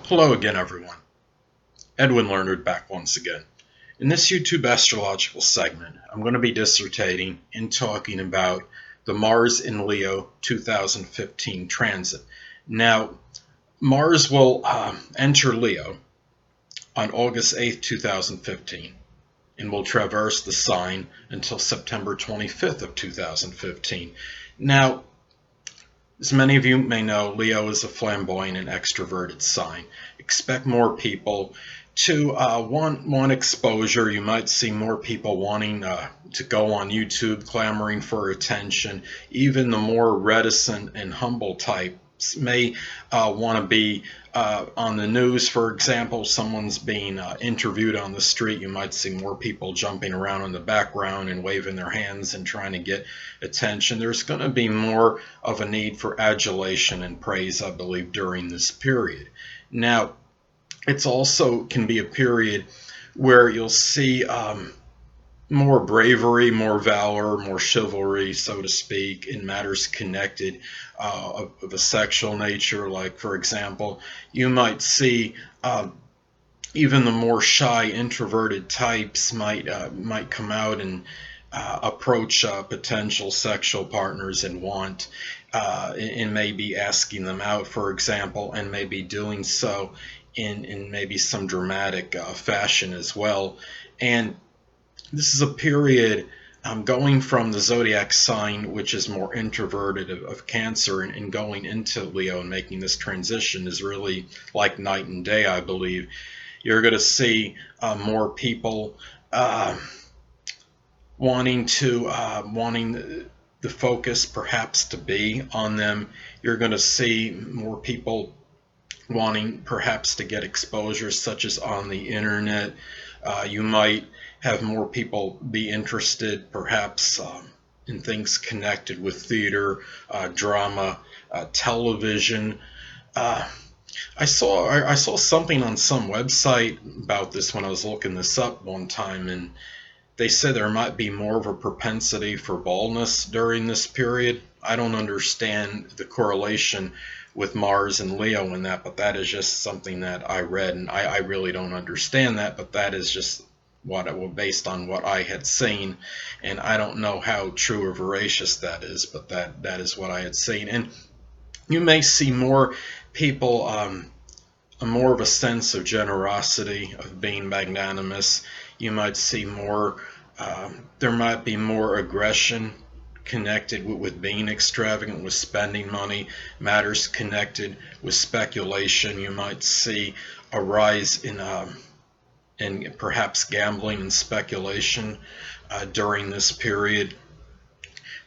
Hello again, everyone. Edwin Learnard back once again. In this YouTube astrological segment, I'm going to be dissertating and talking about the Mars in Leo 2015 transit. Now, Mars will enter Leo on August 8th, 2015, and will traverse the sign until September 25th of 2015. Now, as many of you may know, Leo is a flamboyant and extroverted sign. Expect more people to want exposure. You might see more people wanting to go on YouTube, clamoring for attention. Even the more reticent and humble types may want to be on the news. For example, someone's being interviewed on the street. You might see more people jumping around in the background and waving their hands and trying to get attention. There's going to be more of a need for adulation and praise, I believe, during this period. Now, it's also can be a period where you'll see more bravery, more valor, more chivalry, so to speak, in matters connected of a sexual nature. Like, for example, you might see even the more shy, introverted types might come out and approach potential sexual partners and want and maybe asking them out, for example, and maybe doing so in maybe some dramatic fashion as well. And this is a period going from the zodiac sign, which is more introverted of Cancer, and going into Leo and making this transition is really like night and day, I believe. You're going to see more people wanting the focus perhaps to be on them. You're going to see more people wanting perhaps to get exposure, such as on the internet. You might have more people be interested perhaps in things connected with theater, drama, television. I saw something on some website about this when I was looking this up one time, and they said there might be more of a propensity for baldness during this period. I don't understand the correlation with Mars and Leo in that, but that is just something that I read, and I really don't understand that, but that is just based on what I had seen, and I don't know how true or veracious that is, but that is what I had seen. And you may see more people, more of a sense of generosity, of being magnanimous. You might see more, there might be more aggression connected with being extravagant, with spending money, matters connected with speculation. You might see a rise in perhaps gambling and speculation during this period.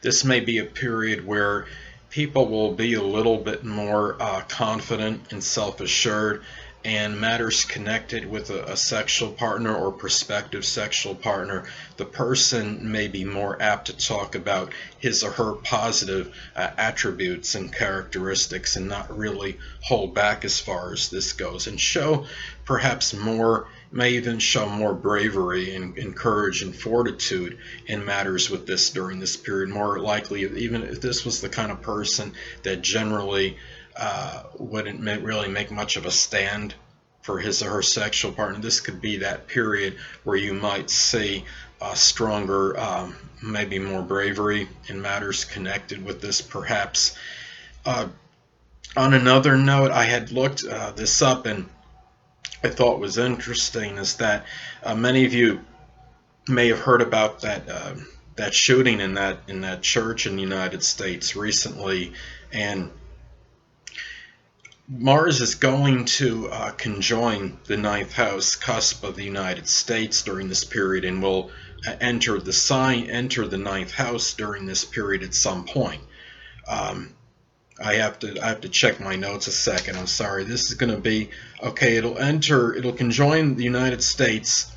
This may be a period where people will be a little bit more confident and self-assured, and matters connected with a sexual partner or prospective sexual partner, the person may be more apt to talk about his or her positive attributes and characteristics, and not really hold back as far as this goes, and show perhaps more, may even show more bravery and courage and fortitude in matters with this during this period. More likely, even if this was the kind of person that generally wouldn't really make much of a stand for his or her sexual partner, this could be that period where you might see stronger, maybe more bravery in matters connected with this, perhaps. On another note, I had looked this up, and I thought was interesting is that many of you may have heard about that shooting in that church in the United States recently, and Mars is going to conjoin the ninth house cusp of the United States during this period, and will enter the ninth house during this period at some point. I have to check my notes a second. I'm sorry. This is going to be okay. It'll conjoin the United States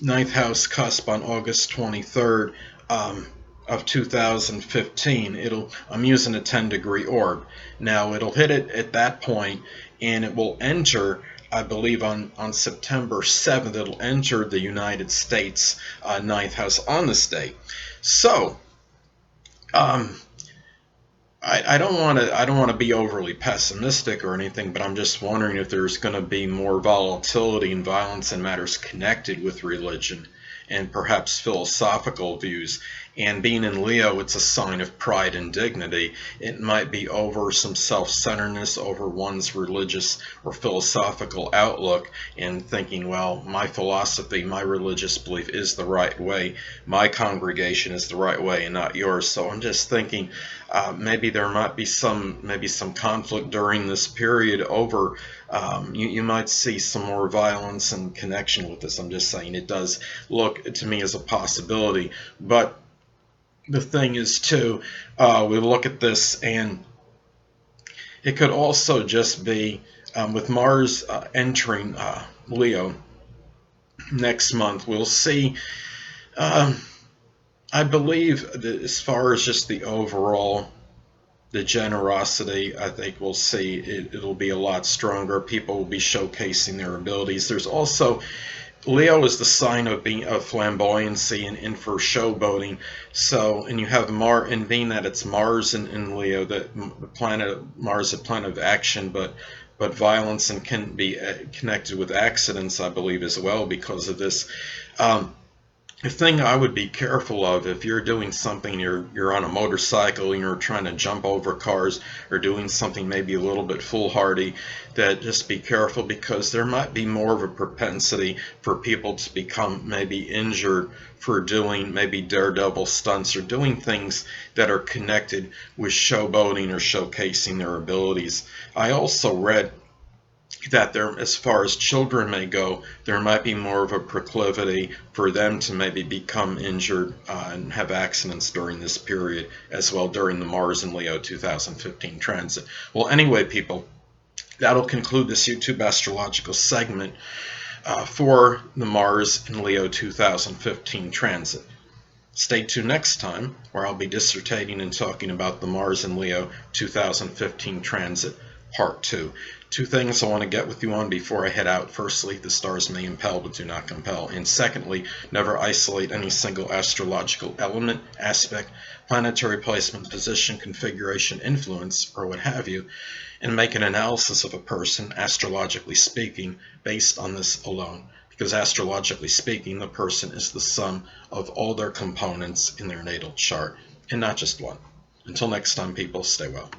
ninth house cusp on August 23rd of 2015. I'm using a 10-degree orb. Now it'll hit it at that point, and it will enter, I believe, on September 7th. It'll enter the United States ninth house on this day. So I don't want to be overly pessimistic or anything, but I'm just wondering if there's going to be more volatility and violence in matters connected with religion and perhaps philosophical views. And being in Leo, it's a sign of pride and dignity. It might be over some self-centeredness over one's religious or philosophical outlook and thinking, well, my philosophy, my religious belief is the right way. My congregation is the right way and not yours. So I'm just thinking maybe there might be some conflict during this period over you might see some more violence in connection with this. I'm just saying it does look to me as a possibility. But the thing is too, we look at this and it could also just be with Mars entering Leo next month, we'll see I believe that as far as just the overall the generosity, I think we'll see it'll be a lot stronger. People will be showcasing their abilities. There's also Leo is the sign of being of flamboyancy and for showboating. So, and you have Mars, and being that it's Mars in Leo, that the planet Mars is a planet of action, but violence and can be connected with accidents, I believe, as well because of this. The thing I would be careful of if you're doing something, you're on a motorcycle and you're trying to jump over cars or doing something maybe a little bit foolhardy, that just be careful because there might be more of a propensity for people to become maybe injured for doing maybe daredevil stunts or doing things that are connected with showboating or showcasing their abilities. I also read that there, as far as children may go, there might be more of a proclivity for them to maybe become injured and have accidents during this period as well during the Mars and Leo 2015 transit. Well, anyway, people, that'll conclude this YouTube astrological segment for the Mars and Leo 2015 transit. Stay tuned next time where I'll be dissertating and talking about the Mars and Leo 2015 transit part 2. Two things I want to get with you on before I head out. Firstly, the stars may impel but do not compel. And secondly, never isolate any single astrological element, aspect, planetary placement, position, configuration, influence, or what have you, and make an analysis of a person, astrologically speaking, based on this alone. Because astrologically speaking, the person is the sum of all their components in their natal chart, and not just one. Until next time, people, stay well.